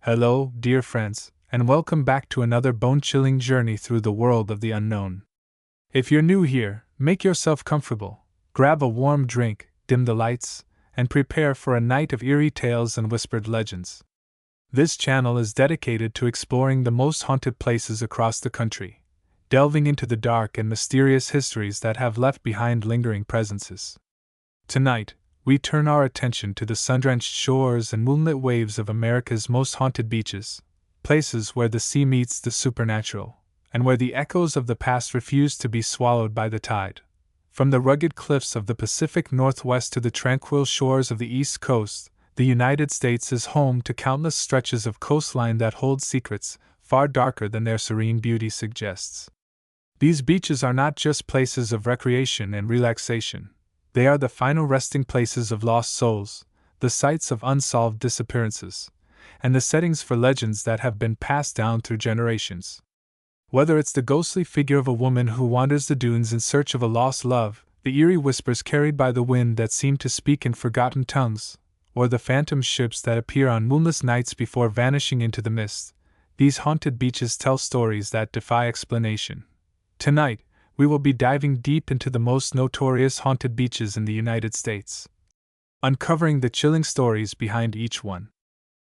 Hello, dear friends, and welcome back to another bone-chilling journey through the world of the unknown. If you're new here, make yourself comfortable, grab a warm drink, dim the lights, and prepare for a night of eerie tales and whispered legends. This channel is dedicated to exploring the most haunted places across the country, delving into the dark and mysterious histories that have left behind lingering presences. Tonight, we turn our attention to the sun-drenched shores and moonlit waves of America's most haunted beaches, places where the sea meets the supernatural, and where the echoes of the past refuse to be swallowed by the tide. From the rugged cliffs of the Pacific Northwest to the tranquil shores of the East Coast, the United States is home to countless stretches of coastline that hold secrets far darker than their serene beauty suggests. These beaches are not just places of recreation and relaxation. They are the final resting places of lost souls, the sites of unsolved disappearances, and the settings for legends that have been passed down through generations. Whether it's the ghostly figure of a woman who wanders the dunes in search of a lost love, the eerie whispers carried by the wind that seem to speak in forgotten tongues, or the phantom ships that appear on moonless nights before vanishing into the mist, these haunted beaches tell stories that defy explanation. Tonight, we will be diving deep into the most notorious haunted beaches in the United States, uncovering the chilling stories behind each one.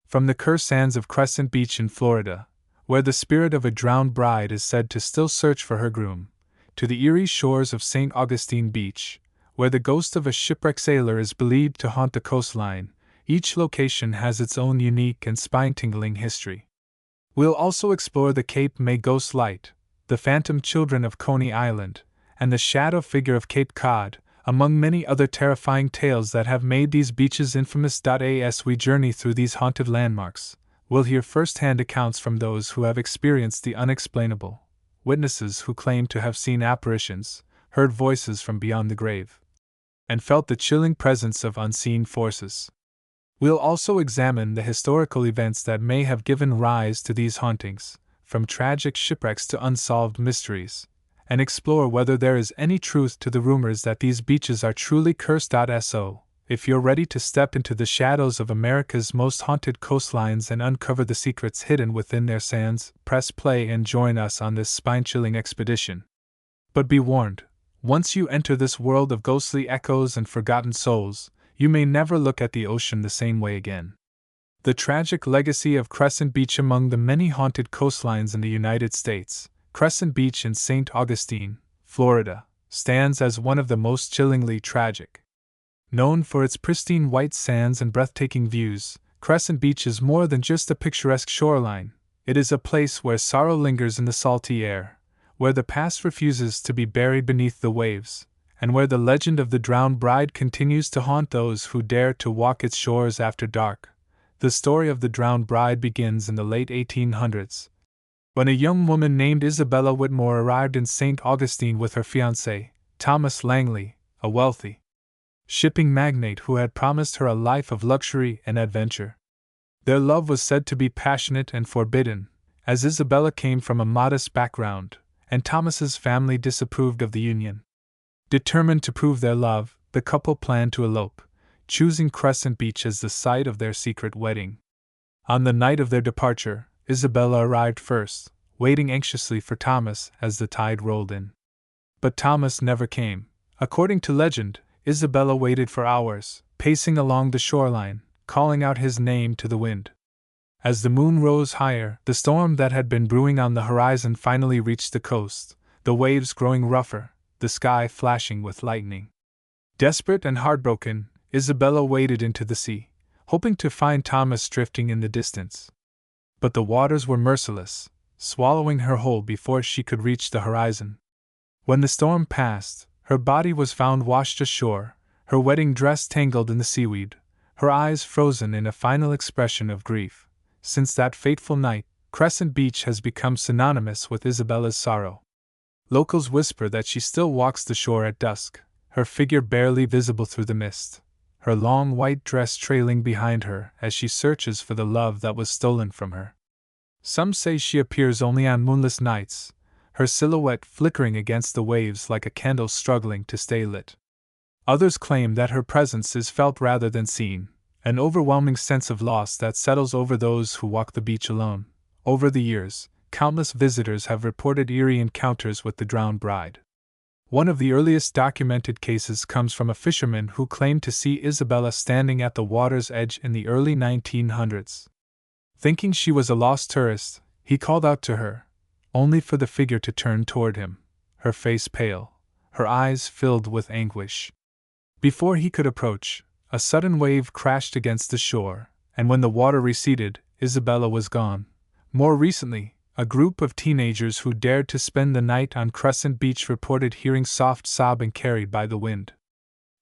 From the cursed sands of Crescent Beach in Florida, where the spirit of a drowned bride is said to still search for her groom, to the eerie shores of St. Augustine Beach, where the ghost of a shipwrecked sailor is believed to haunt the coastline, each location has its own unique and spine-tingling history. We'll also explore the Cape May Ghost Light, the phantom children of Coney Island, and the shadow figure of Cape Cod, among many other terrifying tales that have made these beaches infamous. As we journey through these haunted landmarks, we'll hear first-hand accounts from those who have experienced the unexplainable, witnesses who claim to have seen apparitions, heard voices from beyond the grave, and felt the chilling presence of unseen forces. We'll also examine the historical events that may have given rise to these hauntings, from tragic shipwrecks to unsolved mysteries, and explore whether there is any truth to the rumors that these beaches are truly cursed. So, if you're ready to step into the shadows of America's most haunted coastlines and uncover the secrets hidden within their sands, press play and join us on this spine-chilling expedition. But be warned, once you enter this world of ghostly echoes and forgotten souls, you may never look at the ocean the same way again. The tragic legacy of Crescent Beach. Among the many haunted coastlines in the United States, Crescent Beach in St. Augustine, Florida, stands as one of the most chillingly tragic. Known for its pristine white sands and breathtaking views, Crescent Beach is more than just a picturesque shoreline. It is a place where sorrow lingers in the salty air, where the past refuses to be buried beneath the waves, and where the legend of the drowned bride continues to haunt those who dare to walk its shores after dark. The story of the drowned bride begins in the late 1800s, when a young woman named Isabella Whitmore arrived in St. Augustine with her fiancé, Thomas Langley, a wealthy shipping magnate who had promised her a life of luxury and adventure. Their love was said to be passionate and forbidden, as Isabella came from a modest background, and Thomas's family disapproved of the union. Determined to prove their love, the couple planned to elope, choosing Crescent Beach as the site of their secret wedding. On the night of their departure, Isabella arrived first, waiting anxiously for Thomas as the tide rolled in. But Thomas never came. According to legend, Isabella waited for hours, pacing along the shoreline, calling out his name to the wind. As the moon rose higher, the storm that had been brewing on the horizon finally reached the coast, the waves growing rougher, the sky flashing with lightning. Desperate and heartbroken, Isabella waded into the sea, hoping to find Thomas drifting in the distance. But the waters were merciless, swallowing her whole before she could reach the horizon. When the storm passed, her body was found washed ashore, her wedding dress tangled in the seaweed, her eyes frozen in a final expression of grief. Since that fateful night, Crescent Beach has become synonymous with Isabella's sorrow. Locals whisper that she still walks the shore at dusk, her figure barely visible through the mist, her long white dress trailing behind her as she searches for the love that was stolen from her. Some say she appears only on moonless nights, her silhouette flickering against the waves like a candle struggling to stay lit. Others claim that her presence is felt rather than seen, an overwhelming sense of loss that settles over those who walk the beach alone. Over the years, countless visitors have reported eerie encounters with the drowned bride. One of the earliest documented cases comes from a fisherman who claimed to see Isabella standing at the water's edge in the early 1900s. Thinking she was a lost tourist, he called out to her, only for the figure to turn toward him, her face pale, her eyes filled with anguish. Before he could approach, a sudden wave crashed against the shore, and when the water receded, Isabella was gone. More recently, a group of teenagers who dared to spend the night on Crescent Beach reported hearing soft sobbing carried by the wind.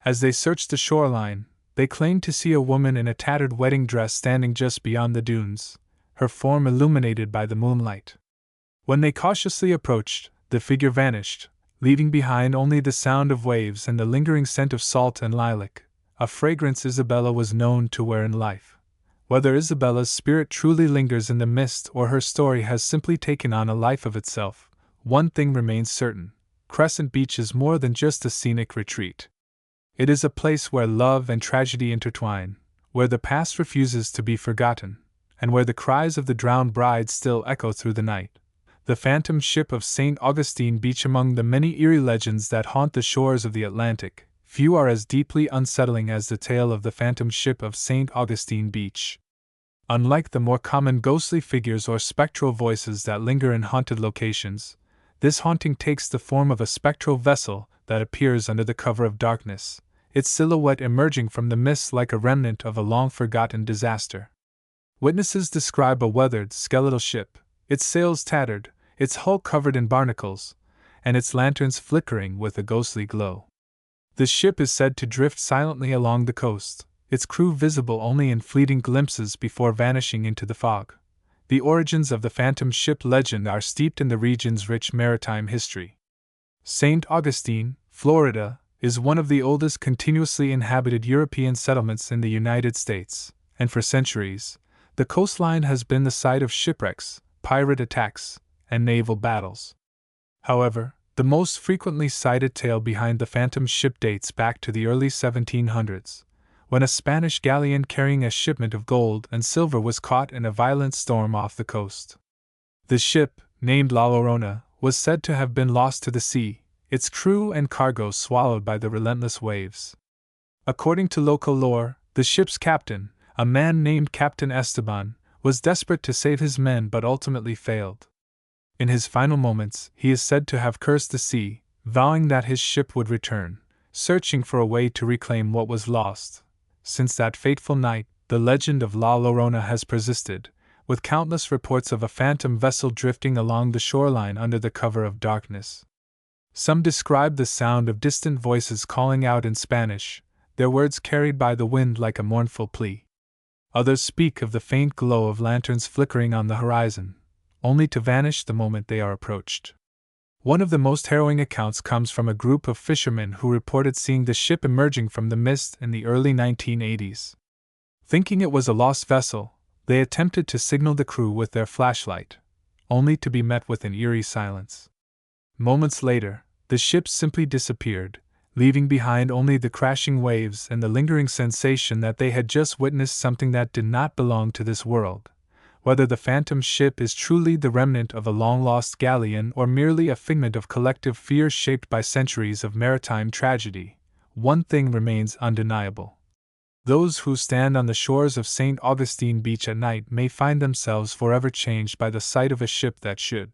As they searched the shoreline, they claimed to see a woman in a tattered wedding dress standing just beyond the dunes, her form illuminated by the moonlight. When they cautiously approached, the figure vanished, leaving behind only the sound of waves and the lingering scent of salt and lilac, a fragrance Isabella was known to wear in life. Whether Isabella's spirit truly lingers in the mist or her story has simply taken on a life of itself, one thing remains certain: Crescent Beach is more than just a scenic retreat. It is a place where love and tragedy intertwine, where the past refuses to be forgotten, and where the cries of the drowned bride still echo through the night. The phantom ship of St. Augustine Beach. Among the many eerie legends that haunt the shores of the Atlantic, few are as deeply unsettling as the tale of the phantom ship of St. Augustine Beach. Unlike the more common ghostly figures or spectral voices that linger in haunted locations, this haunting takes the form of a spectral vessel that appears under the cover of darkness, its silhouette emerging from the mists like a remnant of a long-forgotten disaster. Witnesses describe a weathered, skeletal ship, its sails tattered, its hull covered in barnacles, and its lanterns flickering with a ghostly glow. The ship is said to drift silently along the coast, its crew visible only in fleeting glimpses before vanishing into the fog. The origins of the phantom ship legend are steeped in the region's rich maritime history. St. Augustine, Florida, is one of the oldest continuously inhabited European settlements in the United States, and for centuries, the coastline has been the site of shipwrecks, pirate attacks, and naval battles. However, the most frequently cited tale behind the phantom ship dates back to the early 1700s, when a Spanish galleon carrying a shipment of gold and silver was caught in a violent storm off the coast. The ship, named La Llorona, was said to have been lost to the sea, its crew and cargo swallowed by the relentless waves. According to local lore, the ship's captain, a man named Captain Esteban, was desperate to save his men but ultimately failed. In his final moments, he is said to have cursed the sea, vowing that his ship would return, searching for a way to reclaim what was lost. Since that fateful night, the legend of La Llorona has persisted, with countless reports of a phantom vessel drifting along the shoreline under the cover of darkness. Some describe the sound of distant voices calling out in Spanish, their words carried by the wind like a mournful plea. Others speak of the faint glow of lanterns flickering on the horizon, only to vanish the moment they are approached. One of the most harrowing accounts comes from a group of fishermen who reported seeing the ship emerging from the mist in the early 1980s. Thinking it was a lost vessel, they attempted to signal the crew with their flashlight, only to be met with an eerie silence. Moments later, the ship simply disappeared, leaving behind only the crashing waves and the lingering sensation that they had just witnessed something that did not belong to this world. Whether the phantom ship is truly the remnant of a long-lost galleon or merely a figment of collective fear shaped by centuries of maritime tragedy, one thing remains undeniable. Those who stand on the shores of St. Augustine Beach at night may find themselves forever changed by the sight of a ship that should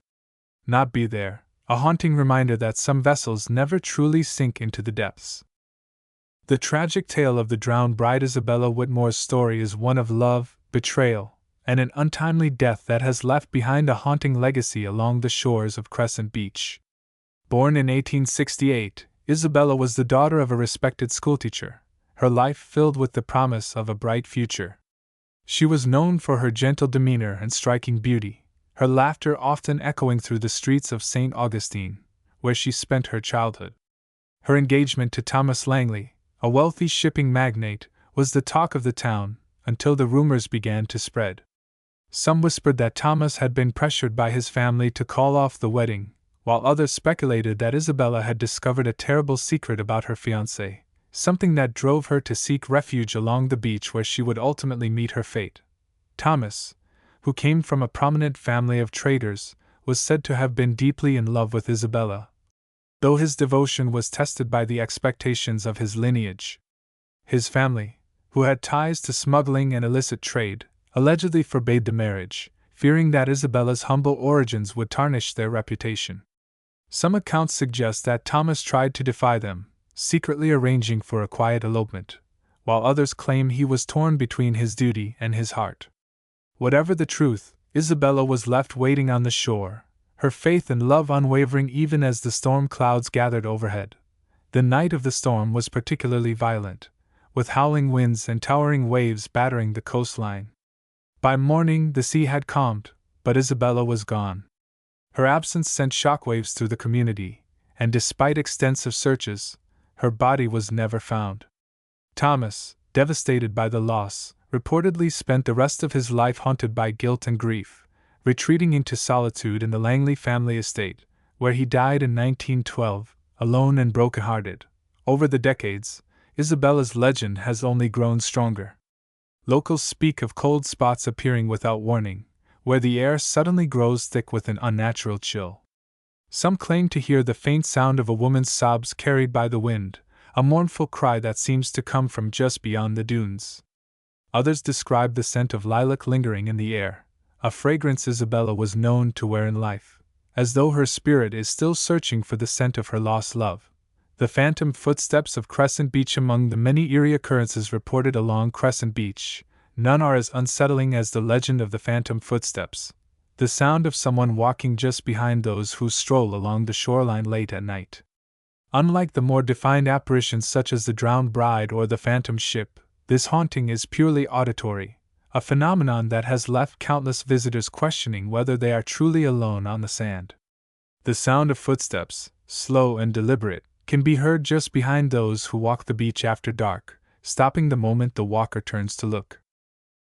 not be there, a haunting reminder that some vessels never truly sink into the depths. The tragic tale of the drowned bride. Isabella Whitmore's story is one of love, betrayal, and an untimely death that has left behind a haunting legacy along the shores of Crescent Beach. Born in 1868, Isabella was the daughter of a respected schoolteacher, her life filled with the promise of a bright future. She was known for her gentle demeanor and striking beauty, her laughter often echoing through the streets of St. Augustine, where she spent her childhood. Her engagement to Thomas Langley, a wealthy shipping magnate, was the talk of the town, until the rumors began to spread. Some whispered that Thomas had been pressured by his family to call off the wedding, while others speculated that Isabella had discovered a terrible secret about her fiancé, something that drove her to seek refuge along the beach where she would ultimately meet her fate. Thomas, who came from a prominent family of traders, was said to have been deeply in love with Isabella, though his devotion was tested by the expectations of his lineage. His family, who had ties to smuggling and illicit trade, allegedly forbade the marriage, fearing that Isabella's humble origins would tarnish their reputation. Some accounts suggest that Thomas tried to defy them, secretly arranging for a quiet elopement, while others claim he was torn between his duty and his heart. Whatever the truth, Isabella was left waiting on the shore, her faith and love unwavering even as the storm clouds gathered overhead. The night of the storm was particularly violent, with howling winds and towering waves battering the coastline. By morning the sea had calmed, but Isabella was gone. Her absence sent shockwaves through the community, and despite extensive searches, her body was never found. Thomas, devastated by the loss, reportedly spent the rest of his life haunted by guilt and grief, retreating into solitude in the Langley family estate, where he died in 1912, alone and brokenhearted. Over the decades, Isabella's legend has only grown stronger. Locals speak of cold spots appearing without warning, where the air suddenly grows thick with an unnatural chill. Some claim to hear the faint sound of a woman's sobs carried by the wind, a mournful cry that seems to come from just beyond the dunes. Others describe the scent of lilac lingering in the air, a fragrance Isabella was known to wear in life, as though her spirit is still searching for the scent of her lost love. The phantom footsteps of Crescent Beach. Among the many eerie occurrences reported along Crescent Beach, none are as unsettling as the legend of the phantom footsteps, the sound of someone walking just behind those who stroll along the shoreline late at night. Unlike the more defined apparitions such as the drowned bride or the phantom ship, this haunting is purely auditory, a phenomenon that has left countless visitors questioning whether they are truly alone on the sand. The sound of footsteps, slow and deliberate, can be heard just behind those who walk the beach after dark, stopping the moment the walker turns to look.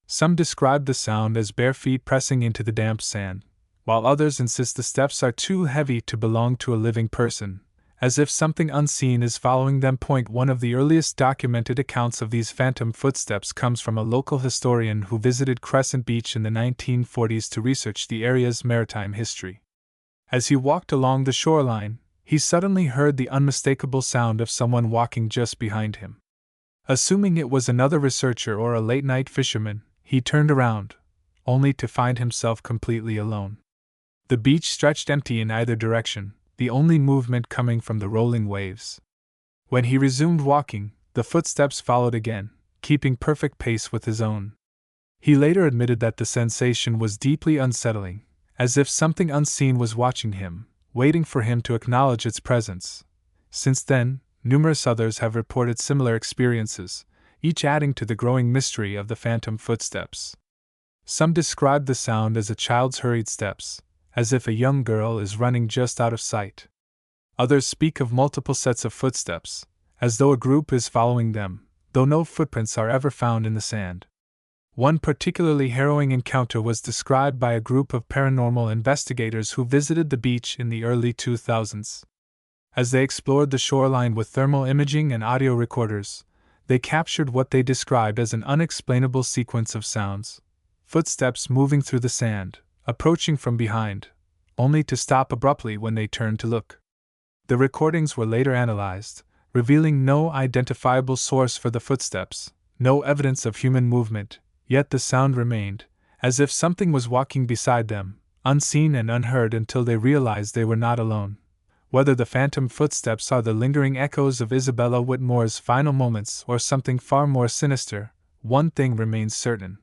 Some describe the sound as bare feet pressing into the damp sand, while others insist the steps are too heavy to belong to a living person, as if something unseen is following them. One of the earliest documented accounts of these phantom footsteps comes from a local historian who visited Crescent Beach in the 1940s to research the area's maritime history. As he walked along the shoreline, he suddenly heard the unmistakable sound of someone walking just behind him. Assuming it was another researcher or a late-night fisherman, he turned around, only to find himself completely alone. The beach stretched empty in either direction, the only movement coming from the rolling waves. When he resumed walking, the footsteps followed again, keeping perfect pace with his own. He later admitted that the sensation was deeply unsettling, as if something unseen was watching him, waiting for him to acknowledge its presence. Since then, numerous others have reported similar experiences, each adding to the growing mystery of the phantom footsteps. Some describe the sound as a child's hurried steps, as if a young girl is running just out of sight. Others speak of multiple sets of footsteps, as though a group is following them, though no footprints are ever found in the sand. One particularly harrowing encounter was described by a group of paranormal investigators who visited the beach in the early 2000s. As they explored the shoreline with thermal imaging and audio recorders, they captured what they described as an unexplainable sequence of sounds. Footsteps moving through the sand, approaching from behind, only to stop abruptly when they turned to look. The recordings were later analyzed, revealing no identifiable source for the footsteps, no evidence of human movement, yet the sound remained, as if something was walking beside them, unseen and unheard until they realized they were not alone. Whether the phantom footsteps are the lingering echoes of Isabella Whitmore's final moments or something far more sinister, one thing remains certain.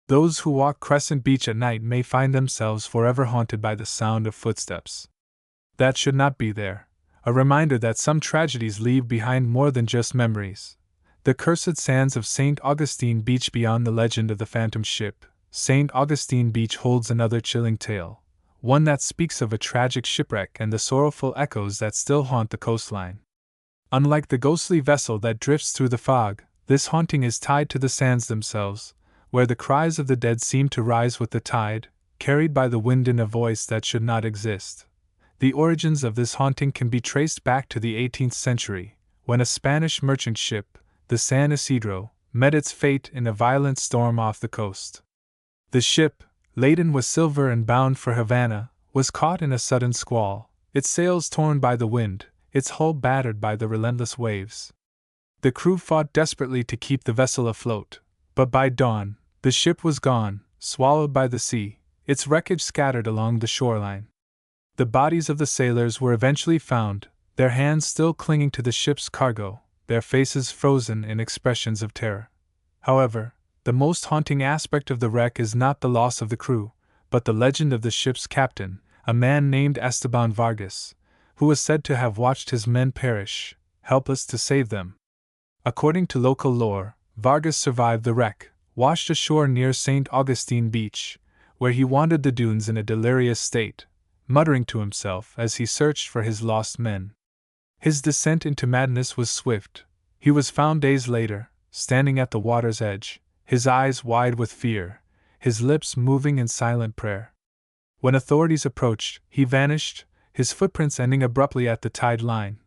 Those who walk Crescent Beach at night may find themselves forever haunted by the sound of footsteps. That should not be there, a reminder that some tragedies leave behind more than just memories. The cursed sands of St. Augustine Beach. Beyond the legend of the phantom ship, St. Augustine Beach holds another chilling tale, one that speaks of a tragic shipwreck and the sorrowful echoes that still haunt the coastline. Unlike the ghostly vessel that drifts through the fog, this haunting is tied to the sands themselves, where the cries of the dead seem to rise with the tide, carried by the wind in a voice that should not exist. The origins of this haunting can be traced back to the 18th century, when a Spanish merchant ship, the San Isidro, met its fate in a violent storm off the coast. The ship, laden with silver and bound for Havana, was caught in a sudden squall, its sails torn by the wind, its hull battered by the relentless waves. The crew fought desperately to keep the vessel afloat, but by dawn, the ship was gone, swallowed by the sea, its wreckage scattered along the shoreline. The bodies of the sailors were eventually found, their hands still clinging to the ship's cargo, their faces frozen in expressions of terror. However, the most haunting aspect of the wreck is not the loss of the crew, but the legend of the ship's captain, a man named Esteban Vargas, who was said to have watched his men perish, helpless to save them. According to local lore, Vargas survived the wreck, washed ashore near St. Augustine Beach, where he wandered the dunes in a delirious state, muttering to himself as he searched for his lost men. His descent into madness was swift. He was found days later, standing at the water's edge, his eyes wide with fear, his lips moving in silent prayer. When authorities approached, he vanished, his footprints ending abruptly at the tide line.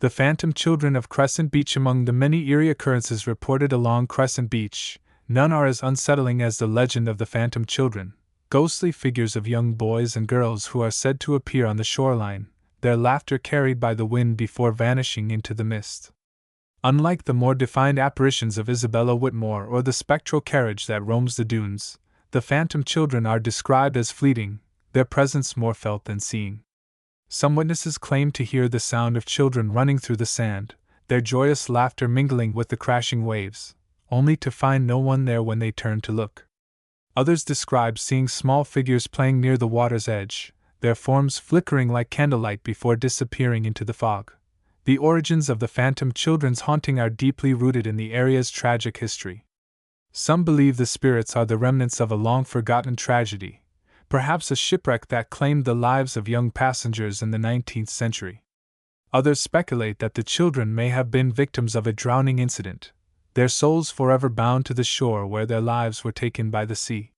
The phantom children of Crescent Beach. Among the many eerie occurrences reported along Crescent Beach, none are as unsettling as the legend of the phantom children, ghostly figures of young boys and girls who are said to appear on the shoreline, their laughter carried by the wind before vanishing into the mist. Unlike the more defined apparitions of Isabella Whitmore or the spectral carriage that roams the dunes, the phantom children are described as fleeting, their presence more felt than seen. Some witnesses claim to hear the sound of children running through the sand, their joyous laughter mingling with the crashing waves, only to find no one there when they turn to look. Others describe seeing small figures playing near the water's edge, their forms flickering like candlelight before disappearing into the fog. The origins of the phantom children's haunting are deeply rooted in the area's tragic history. Some believe the spirits are the remnants of a long-forgotten tragedy, perhaps a shipwreck that claimed the lives of young passengers in the 19th century. Others speculate that the children may have been victims of a drowning incident, their souls forever bound to the shore where their lives were taken by the sea.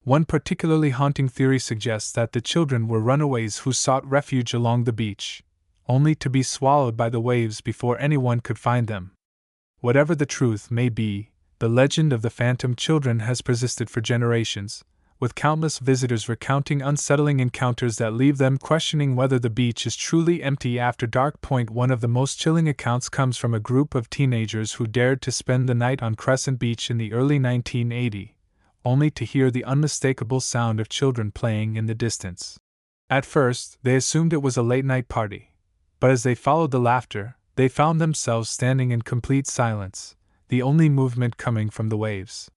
One particularly haunting theory suggests that the children were runaways who sought refuge along the beach, only to be swallowed by the waves before anyone could find them. Whatever the truth may be, the legend of the phantom children has persisted for generations, with countless visitors recounting unsettling encounters that leave them questioning whether the beach is truly empty after dark. One of the most chilling accounts comes from a group of teenagers who dared to spend the night on Crescent Beach in the early 1980s, only to hear the unmistakable sound of children playing in the distance. At first, they assumed it was a late-night party, but as they followed the laughter, they found themselves standing in complete silence, the only movement coming from the waves.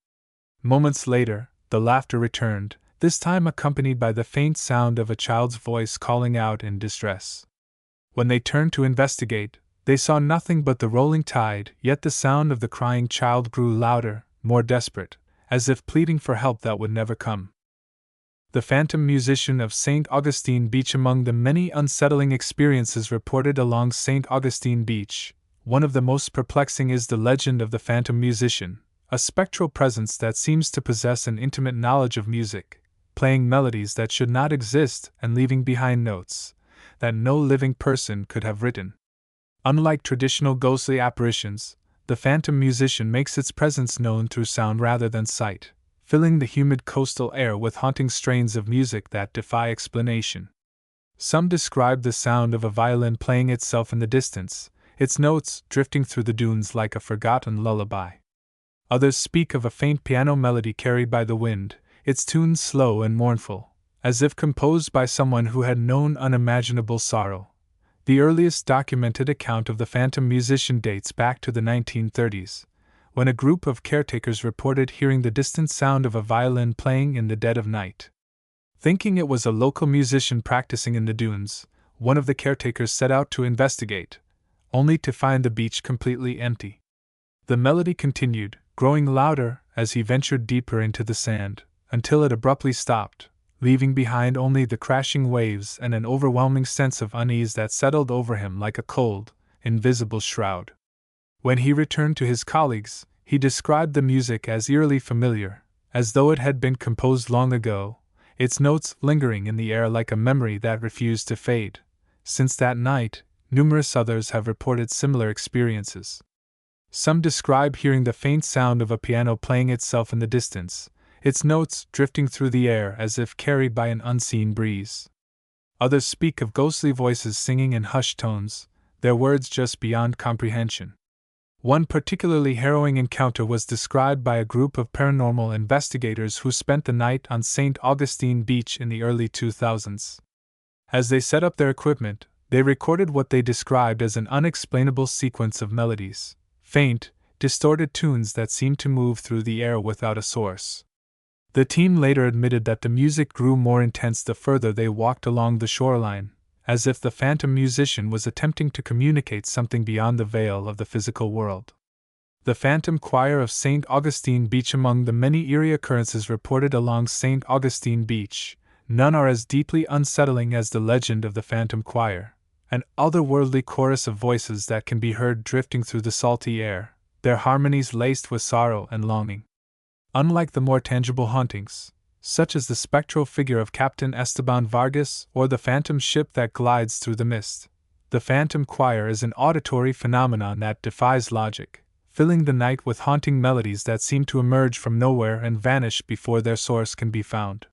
Moments later, the laughter returned, this time accompanied by the faint sound of a child's voice calling out in distress. When they turned to investigate, they saw nothing but the rolling tide, yet the sound of the crying child grew louder, more desperate, as if pleading for help that would never come. The phantom musician of St. Augustine Beach. Among the many unsettling experiences reported along St. Augustine Beach, one of the most perplexing is the legend of the phantom musician, a spectral presence that seems to possess an intimate knowledge of music, playing melodies that should not exist and leaving behind notes that no living person could have written. Unlike traditional ghostly apparitions, the phantom musician makes its presence known through sound rather than sight, filling the humid coastal air with haunting strains of music that defy explanation. Some describe the sound of a violin playing itself in the distance, its notes drifting through the dunes like a forgotten lullaby. Others speak of a faint piano melody carried by the wind, its tunes slow and mournful, as if composed by someone who had known unimaginable sorrow. The earliest documented account of the phantom musician dates back to the 1930s, when a group of caretakers reported hearing the distant sound of a violin playing in the dead of night. Thinking it was a local musician practicing in the dunes, one of the caretakers set out to investigate, only to find the beach completely empty. The melody continued, growing louder as he ventured deeper into the sand, until it abruptly stopped, leaving behind only the crashing waves and an overwhelming sense of unease that settled over him like a cold, invisible shroud. When he returned to his colleagues, he described the music as eerily familiar, as though it had been composed long ago, its notes lingering in the air like a memory that refused to fade. Since that night, numerous others have reported similar experiences. Some describe hearing the faint sound of a piano playing itself in the distance, its notes drifting through the air as if carried by an unseen breeze. Others speak of ghostly voices singing in hushed tones, their words just beyond comprehension. One particularly harrowing encounter was described by a group of paranormal investigators who spent the night on St. Augustine Beach in the early 2000s. As they set up their equipment, they recorded what they described as an unexplainable sequence of melodies, faint, distorted tunes that seemed to move through the air without a source. The team later admitted that the music grew more intense the further they walked along the shoreline, as if the phantom musician was attempting to communicate something beyond the veil of the physical world. The Phantom Choir of St. Augustine Beach. Among the many eerie occurrences reported along St. Augustine Beach, none are as deeply unsettling as the legend of the Phantom Choir, an otherworldly chorus of voices that can be heard drifting through the salty air, their harmonies laced with sorrow and longing. Unlike the more tangible hauntings, such as the spectral figure of Captain Esteban Vargas or the phantom ship that glides through the mist, the Phantom Choir is an auditory phenomenon that defies logic, filling the night with haunting melodies that seem to emerge from nowhere and vanish before their source can be found.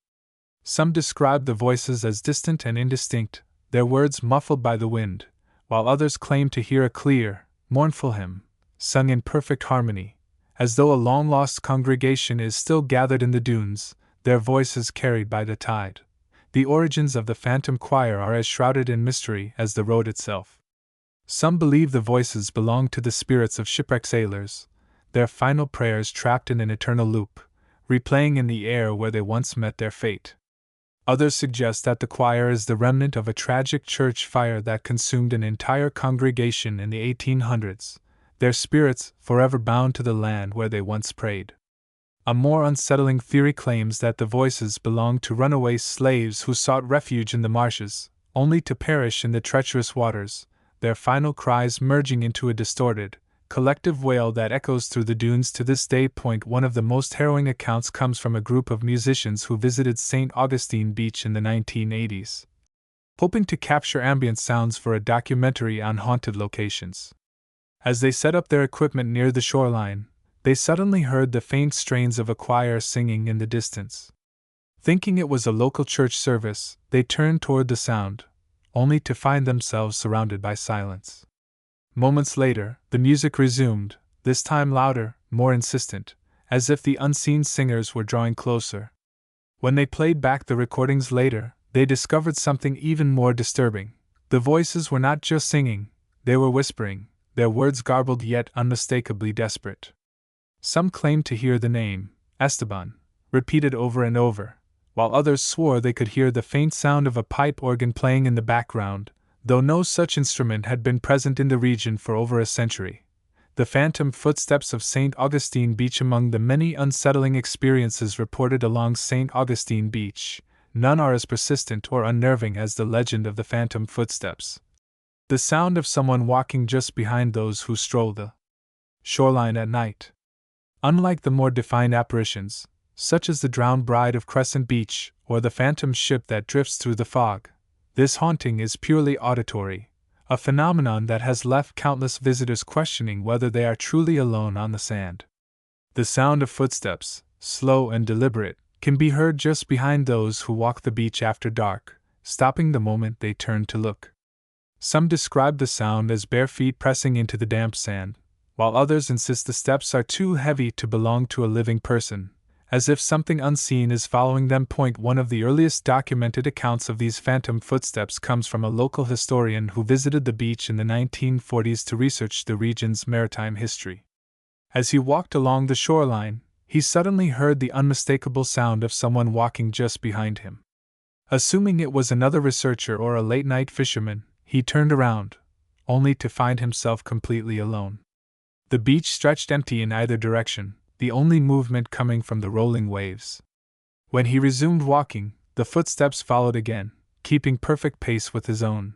Some describe the voices as distant and indistinct, their words muffled by the wind, while others claim to hear a clear, mournful hymn, sung in perfect harmony, as though a long-lost congregation is still gathered in the dunes, their voices carried by the tide. The origins of the Phantom Choir are as shrouded in mystery as the road itself. Some believe the voices belong to the spirits of shipwrecked sailors, their final prayers trapped in an eternal loop, replaying in the air where they once met their fate. Others suggest that the choir is the remnant of a tragic church fire that consumed an entire congregation in the 1800s, their spirits forever bound to the land where they once prayed. A more unsettling theory claims that the voices belong to runaway slaves who sought refuge in the marshes, only to perish in the treacherous waters, their final cries merging into a distorted, collective wail that echoes through the dunes to this day. One of the most harrowing accounts comes from a group of musicians who visited St. Augustine Beach in the 1980s, hoping to capture ambient sounds for a documentary on haunted locations. As they set up their equipment near the shoreline, they suddenly heard the faint strains of a choir singing in the distance. Thinking it was a local church service, they turned toward the sound, only to find themselves surrounded by silence. Moments later, the music resumed, this time louder, more insistent, as if the unseen singers were drawing closer. When they played back the recordings later, they discovered something even more disturbing. The voices were not just singing, they were whispering, their words garbled yet unmistakably desperate. Some claimed to hear the name, Esteban, repeated over and over, while others swore they could hear the faint sound of a pipe organ playing in the background, though no such instrument had been present in the region for over a century. The phantom footsteps of St. Augustine Beach. Among the many unsettling experiences reported along St. Augustine Beach, none are as persistent or unnerving as the legend of the phantom footsteps. The sound of someone walking just behind those who stroll the shoreline at night. Unlike the more defined apparitions, such as the drowned bride of Crescent Beach or the phantom ship that drifts through the fog, this haunting is purely auditory, a phenomenon that has left countless visitors questioning whether they are truly alone on the sand. The sound of footsteps, slow and deliberate, can be heard just behind those who walk the beach after dark, stopping the moment they turn to look. Some describe the sound as bare feet pressing into the damp sand, while others insist the steps are too heavy to belong to a living person, as if something unseen is following them. One of the earliest documented accounts of these phantom footsteps comes from a local historian who visited the beach in the 1940s to research the region's maritime history. As he walked along the shoreline, he suddenly heard the unmistakable sound of someone walking just behind him. Assuming it was another researcher or a late-night fisherman, he turned around, only to find himself completely alone. The beach stretched empty in either direction, the only movement coming from the rolling waves. When he resumed walking, the footsteps followed again, keeping perfect pace with his own.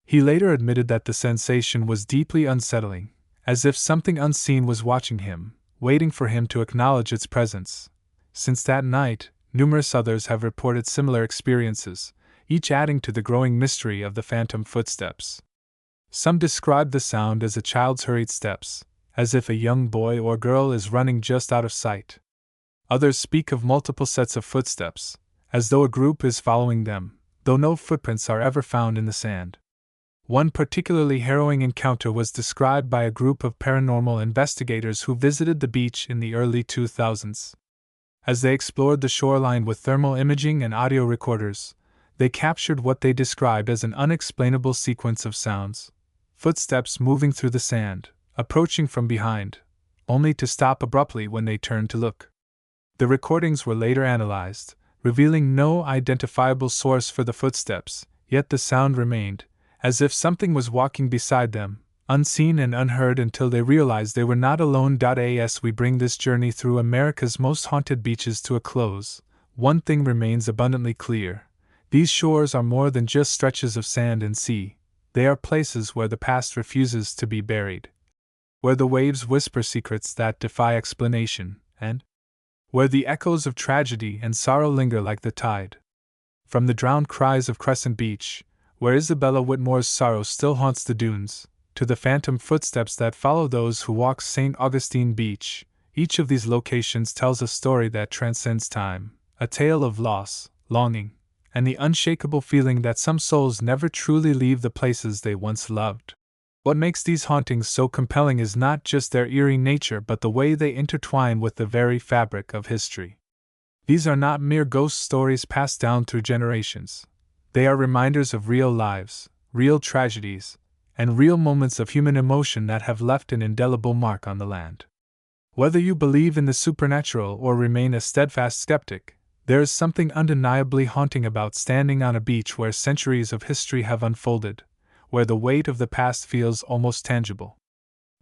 He later admitted that the sensation was deeply unsettling, as if something unseen was watching him, waiting for him to acknowledge its presence. Since that night, numerous others have reported similar experiences, each adding to the growing mystery of the phantom footsteps. Some describe the sound as a child's hurried steps, as if a young boy or girl is running just out of sight. Others speak of multiple sets of footsteps, as though a group is following them, though no footprints are ever found in the sand. One particularly harrowing encounter was described by a group of paranormal investigators who visited the beach in the early 2000s. As they explored the shoreline with thermal imaging and audio recorders, they captured what they described as an unexplainable sequence of sounds. Footsteps moving through the sand, approaching from behind, only to stop abruptly when they turned to look. The recordings were later analyzed, revealing no identifiable source for the footsteps, yet the sound remained, as if something was walking beside them, unseen and unheard until they realized they were not alone. As we bring this journey through America's most haunted beaches to a close, one thing remains abundantly clear. These shores are more than just stretches of sand and sea. They are places where the past refuses to be buried, where the waves whisper secrets that defy explanation, and where the echoes of tragedy and sorrow linger like the tide. From the drowned cries of Crescent Beach, where Isabella Whitmore's sorrow still haunts the dunes, to the phantom footsteps that follow those who walk St. Augustine Beach, each of these locations tells a story that transcends time, a tale of loss, longing, and the unshakable feeling that some souls never truly leave the places they once loved. What makes these hauntings so compelling is not just their eerie nature but the way they intertwine with the very fabric of history. These are not mere ghost stories passed down through generations. They are reminders of real lives, real tragedies, and real moments of human emotion that have left an indelible mark on the land. Whether you believe in the supernatural or remain a steadfast skeptic, there is something undeniably haunting about standing on a beach where centuries of history have unfolded, where the weight of the past feels almost tangible.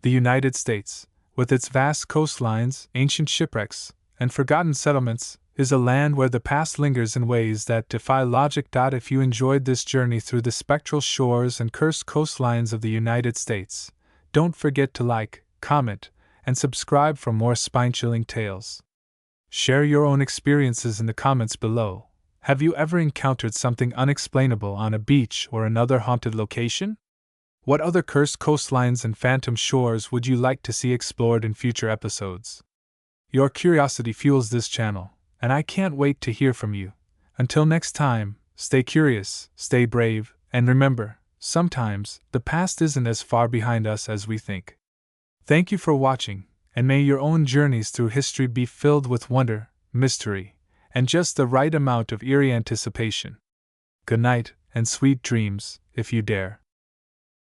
The United States, with its vast coastlines, ancient shipwrecks, and forgotten settlements, is a land where the past lingers in ways that defy logic. If you enjoyed this journey through the spectral shores and cursed coastlines of the United States, don't forget to like, comment, and subscribe for more spine-chilling tales. Share your own experiences in the comments below. Have you ever encountered something unexplainable on a beach or another haunted location? What other cursed coastlines and phantom shores would you like to see explored in future episodes? Your curiosity fuels this channel, and I can't wait to hear from you. Until next time, stay curious, stay brave, and remember, sometimes the past isn't as far behind us as we think. Thank you for watching, and may your own journeys through history be filled with wonder, mystery, and just the right amount of eerie anticipation. Good night, and sweet dreams, if you dare.